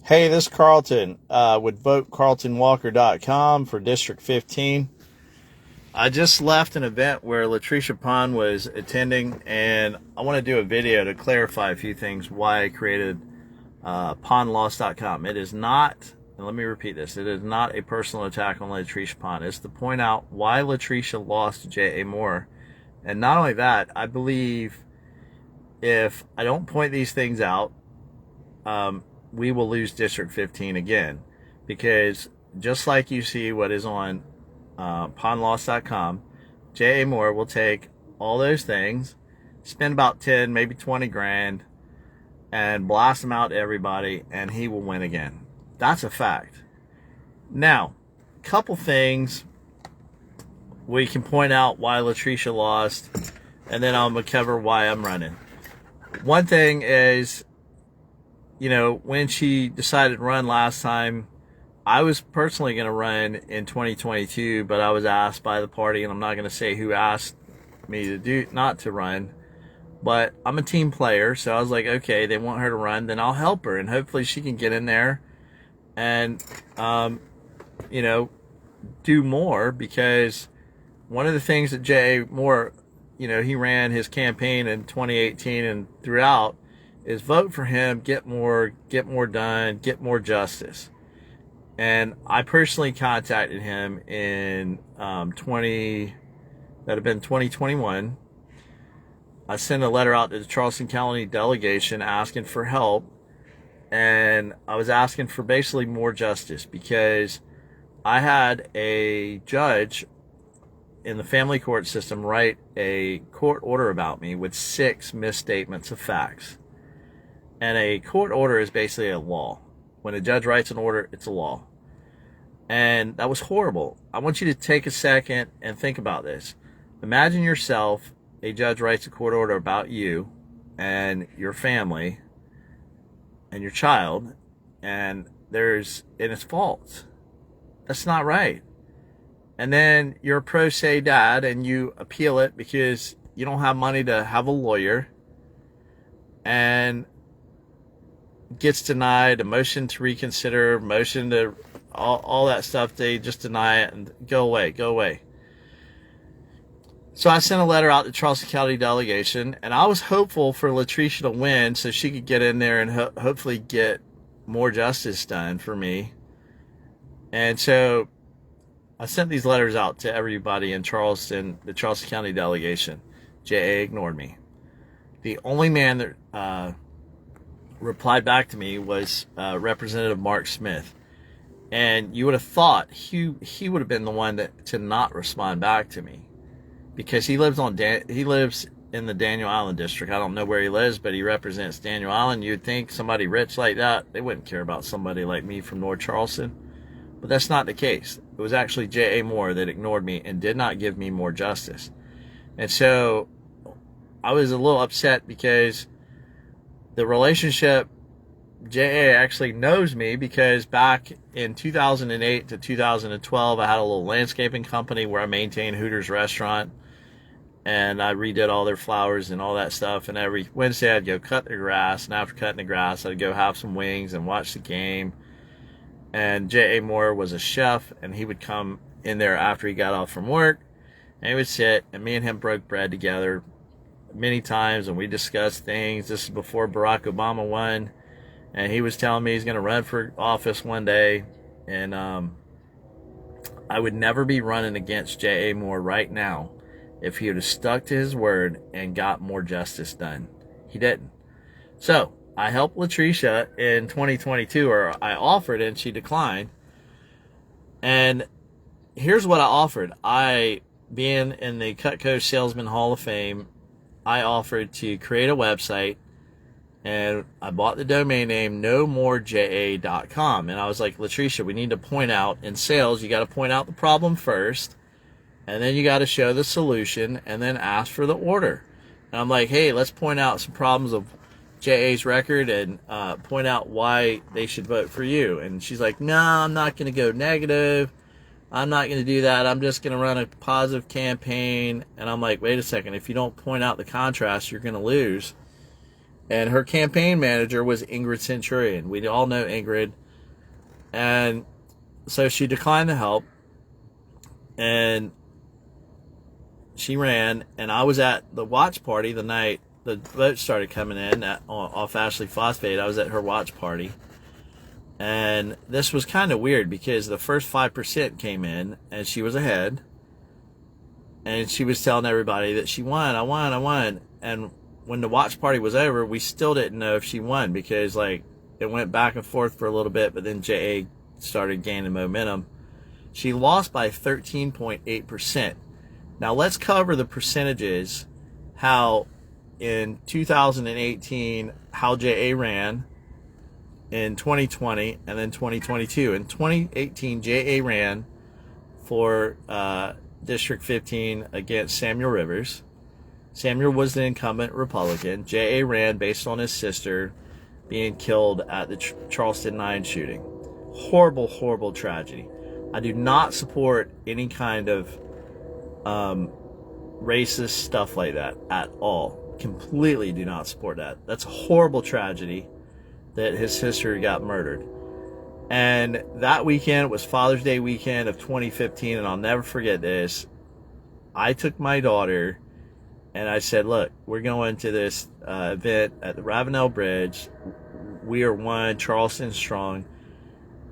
Hey, this is Carlton with VoteCarltonWalker.com for District 15. I just left an event where Latrecia Pond was attending, and I want to do a video to clarify a few things why I created PondLoss.com. It is not, and let me repeat this, it is not a personal attack on Latrecia Pond. It's to point out why Latrecia lost to J.A. Moore. And not only that, I believe if I don't point these things out, we will lose District 15 again, because just like you see what is on PondLoss.com, J.A. Moore will take all those things, spend about 10, maybe 20 grand, and blast them out to everybody, and he will win again. That's a fact. Now, a couple things we can point out why Latrecia lost, and then I'm going to cover why I'm running. One thing is, you know, when she decided to run last time, I was personally going to run in 2022, but I was asked by the party, and I'm not going to say who asked me to do not to run, but I'm a team player, so I was like, okay, they want her to run, then I'll help her, and hopefully she can get in there and, you know, do more, because one of the things that J.A. Moore, you know, he ran his campaign in 2018 and throughout, is vote for him, get more done, get more justice. And I personally contacted him in 2021. I sent a letter out to the Charleston County delegation asking for help, and I was asking for basically more justice, because I had a judge in the family court system write a court order about me with 6 misstatements of facts. And a court order is basically a law. When a judge writes an order, it's a law. And that was horrible. I want you to take a second and think about this. Imagine yourself, a judge writes a court order about you and your family and your child, and it's false. That's not right. And then you're a pro se dad and you appeal it because you don't have money to have a lawyer, and gets denied, a motion to reconsider, motion to all that stuff. They just deny it and go away. So I sent a letter out to Charleston County delegation, and I was hopeful for Latrecia to win so she could get in there and hopefully get more justice done for me. And so I sent these letters out to everybody in Charleston, the Charleston County delegation. J.A. ignored me. The only man that replied back to me was Representative Mark Smith, and you would have thought he would have been the one to not respond back to me, because he lives in the Daniel Island district. I don't know where he lives, but he represents Daniel Island. You'd think somebody rich like that, they wouldn't care about somebody like me from North Charleston, but that's not the case. It was actually J.A. Moore that ignored me and did not give me more justice. And so I was a little upset, because the relationship, J.A. actually knows me, because back in 2008 to 2012, I had a little landscaping company where I maintained Hooters restaurant, and I redid all their flowers and all that stuff. And every Wednesday I'd go cut their grass, and after cutting the grass, I'd go have some wings and watch the game. And J.A. Moore was a chef, and he would come in there after he got off from work, and he would sit, and me and him broke bread together many times, and we discussed things. This is before Barack Obama won, and he was telling me he's going to run for office one day, and I would never be running against J.A. Moore right now if he would have stuck to his word and got more justice done. He didn't. So I helped Latrecia in 2022, or I offered and she declined. And here's what I offered. Being in the Cutco Salesman Hall of Fame, I offered to create a website, and I bought the domain name nomoreja.com. And I was like, Latrecia, we need to point out, in sales, you got to point out the problem first, and then you got to show the solution, and then ask for the order. And I'm like, hey, let's point out some problems of J.A.'s record and point out why they should vote for you. And she's like, no, I'm not going to go negative. I'm not going to do that. I'm just going to run a positive campaign. And I'm like, wait a second. If you don't point out the contrast, you're going to lose. And her campaign manager was Ingrid Centurion. We all know Ingrid. And so she declined the help. And she ran. And I was at the watch party the night the votes started coming in off Ashley Phosphate. I was at her watch party. And this was kind of weird because the first 5% came in and she was ahead. And she was telling everybody that she won, I won. And when the watch party was over, we still didn't know if she won because, like, it went back and forth for a little bit, but then JA started gaining momentum. She lost by 13.8%. Now, let's cover the percentages, how in 2018, how JA ran, in 2020, and then 2022. In 2018, JA ran for District 15 against Samuel Rivers. Samuel was the incumbent Republican. JA ran based on his sister being killed at the Charleston 9 shooting. Horrible, horrible tragedy. I do not support any kind of racist stuff like that at all. Completely do not support that. That's a horrible tragedy that his sister got murdered. And that weekend was Father's Day weekend of 2015, and I'll never forget this. I took my daughter and I said, look, we're going to this event at the Ravenel Bridge. We are one, Charleston strong.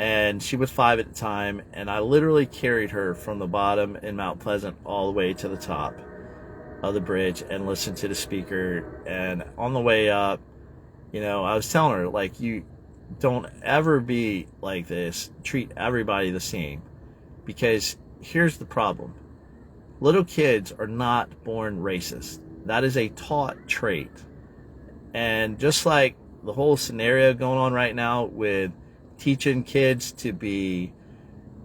And she was 5 at the time, and I literally carried her from the bottom in Mount Pleasant all the way to the top of the bridge and listened to the speaker. And on the way up, you know, I was telling her, like, you don't ever be like this. Treat everybody the same. Because here's the problem. Little kids are not born racist. That is a taught trait. And just like the whole scenario going on right now with teaching kids to be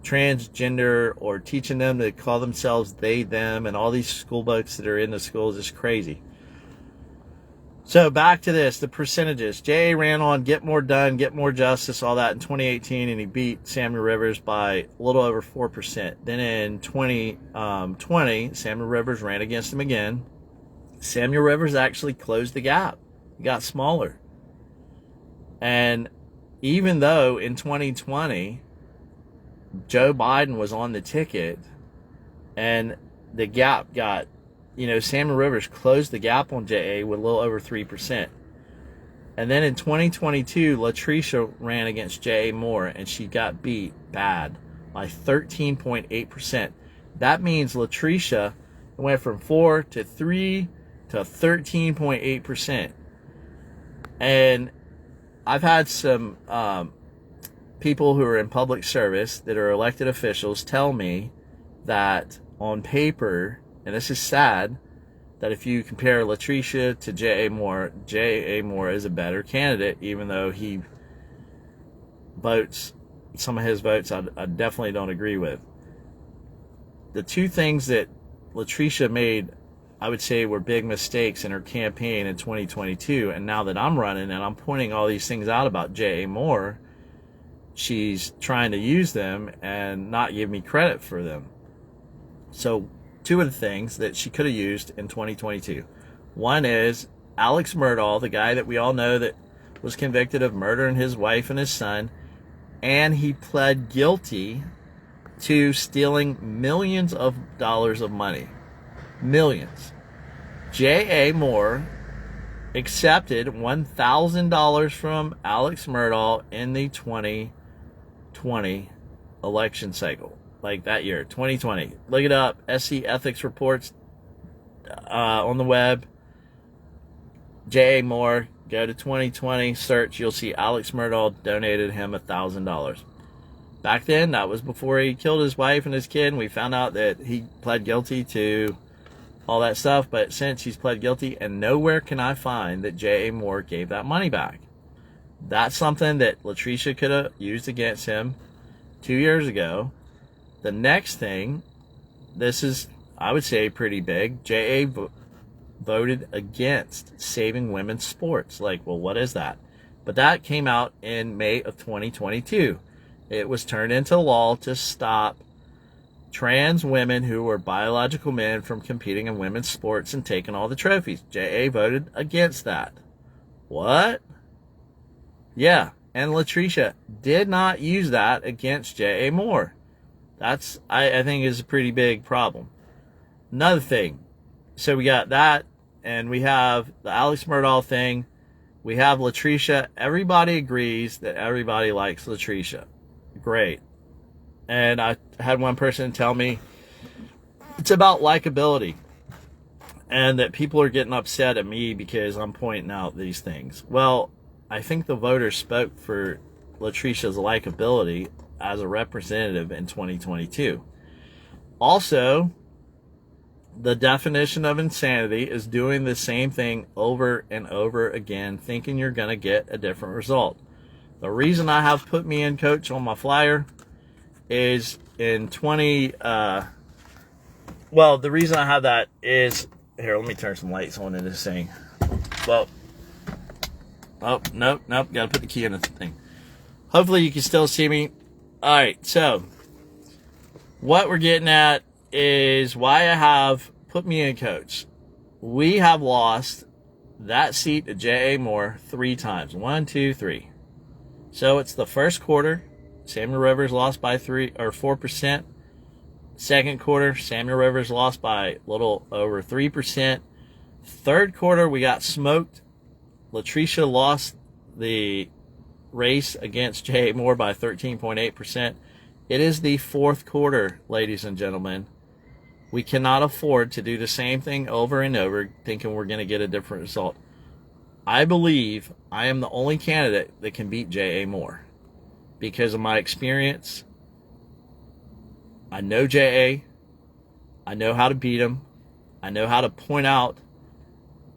transgender or teaching them to call themselves they, them, and all these school books that are in the schools is crazy. So back to this, the percentages. JA ran on Get More Done, Get More Justice, all that in 2018, and he beat Samuel Rivers by a little over 4%. Then in 2020, Samuel Rivers ran against him again. Samuel Rivers actually closed the gap. It got smaller. And even though in 2020, Joe Biden was on the ticket and the gap got, you know, Samuel Rivers closed the gap on JA with a little over 3%. And then in 2022, Latrecia ran against JA Moore and she got beat bad by 13.8%. That means Latrecia went from 4 to 3 to 13.8%. And I've had some people who are in public service that are elected officials tell me that on paper, and this is sad, that if you compare Latrecia to J.A. Moore is a better candidate, even though he votes, some of his votes I definitely don't agree with. The two things that Latrecia made, I would say, were big mistakes in her campaign in 2022. And now that I'm running and I'm pointing all these things out about J.A. Moore, she's trying to use them and not give me credit for them. So two of the things that she could have used in 2022. One is Alex Murdaugh, the guy that we all know that was convicted of murdering his wife and his son, and he pled guilty to stealing millions of dollars of money. Millions. J.A. Moore accepted $1,000 from Alex Murdaugh in the 2020 election cycle. Like that year, 2020. Look it up. SC Ethics Reports on the web. J.A. Moore. Go to 2020, search. You'll see Alex Murdaugh donated him $1,000. Back then, that was before he killed his wife and his kid. And we found out that he pled guilty to all that stuff. But since he's pled guilty, and nowhere can I find that J.A. Moore gave that money back. That's something that Latrecia could have used against him 2 years ago. The next thing, this is, I would say, pretty big. J.A. voted against saving women's sports. Like, well, what is that? But that came out in May of 2022. It was turned into law to stop trans women who were biological men from competing in women's sports and taking all the trophies. J.A. voted against that. What? Yeah, and Latrecia did not use that against J.A. Moore. That's, I think, is a pretty big problem. Another thing, so we got that, and we have the Alex Murdaugh thing. We have Latrecia. Everybody agrees that everybody likes Latrecia. Great. And I had one person tell me it's about likability, and that people are getting upset at me because I'm pointing out these things. Well, I think the voters spoke for Latrecia's likability as a representative in 2022. Also, the definition of insanity is doing the same thing over and over again, thinking you're going to get a different result. The reason I have put me in coach on my flyer is in the reason I have that is, here, let me turn some lights on in this thing. Well, oh, nope, gotta put the key in the thing. Hopefully you can still see me. All right, so what we're getting at is why I have put me in coach. We have lost that seat to J.A. Moore 3 times. 1, 2, 3. So it's the first quarter. Samuel Rivers lost by 4%. Second quarter, Samuel Rivers lost by a little over 3%. Third quarter, we got smoked. Latrecia lost the race against J.A. Moore by 13.8%. It is the fourth quarter, ladies and gentlemen. We cannot afford to do the same thing over and over, thinking we're going to get a different result. I believe I am the only candidate that can beat J.A. Moore because of my experience. I know J.A. I know how to beat him. I know how to point out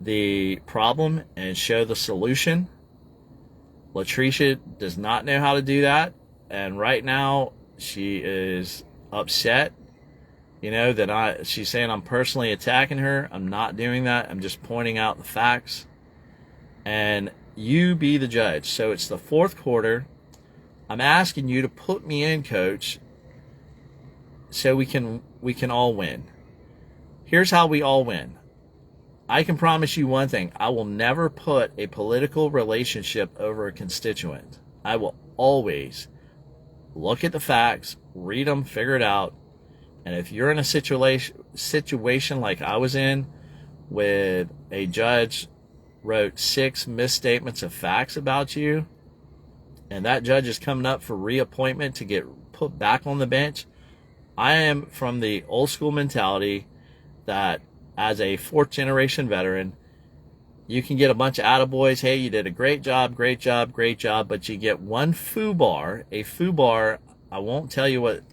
the problem and show the solution. Latrecia does not know how to do that, and right now she is upset. She's saying I'm personally attacking her. I'm not doing that. I'm just pointing out the facts. And you be the judge. So it's the fourth quarter. I'm asking you to put me in, coach, so we can all win. Here's how we all win. I can promise you one thing. I will never put a political relationship over a constituent. I will always look at the facts, read them, figure it out. And if you're in a situation like I was in, with a judge wrote 6 misstatements of facts about you, and that judge is coming up for reappointment to get put back on the bench, I am from the old school mentality that as a 4th generation veteran, you can get a bunch of attaboys. Hey, you did a great job, but you get one FUBAR. A FUBAR, I won't tell you what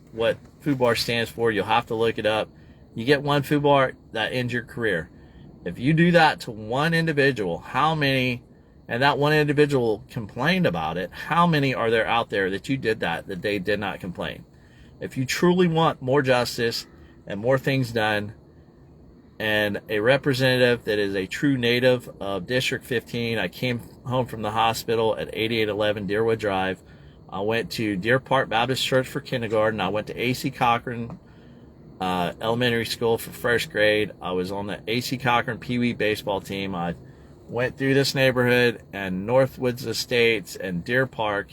FUBAR stands for. You'll have to look it up. You get one FUBAR, that ends your career. If you do that to one individual, how many, and that one individual complained about it, how many are there out there that you did that they did not complain? If you truly want more justice and more things done, and a representative that is a true native of District 15, I came home from the hospital at 8811 Deerwood Drive. I went to Deer Park Baptist Church for kindergarten. I went to A.C. Cochran Elementary School for 1st grade. I was on the A.C. Cochran Pee Wee baseball team. I went through this neighborhood and Northwoods Estates and Deer Park.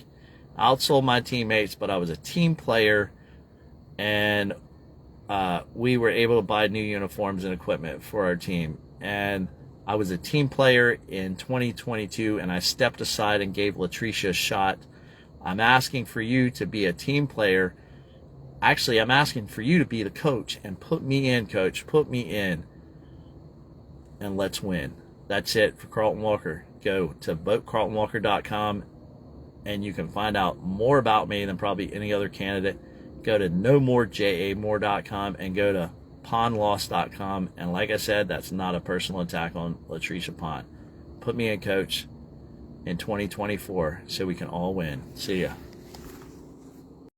Outsold my teammates, but I was a team player, and we were able to buy new uniforms and equipment for our team. And I was a team player in 2022, and I stepped aside and gave Latrecia a shot. I'm asking for you to be a team player. Actually, I'm asking for you to be the coach, and put me in, coach. Put me in, and let's win. That's it for Carlton Walker. Go to votecarltonwalker.com, and you can find out more about me than probably any other candidate. Go to nomorejamore.com and go to pondloss.com. And like I said, that's not a personal attack on Latrecia Pond. Put me in, coach, in 2024 so we can all win. See ya.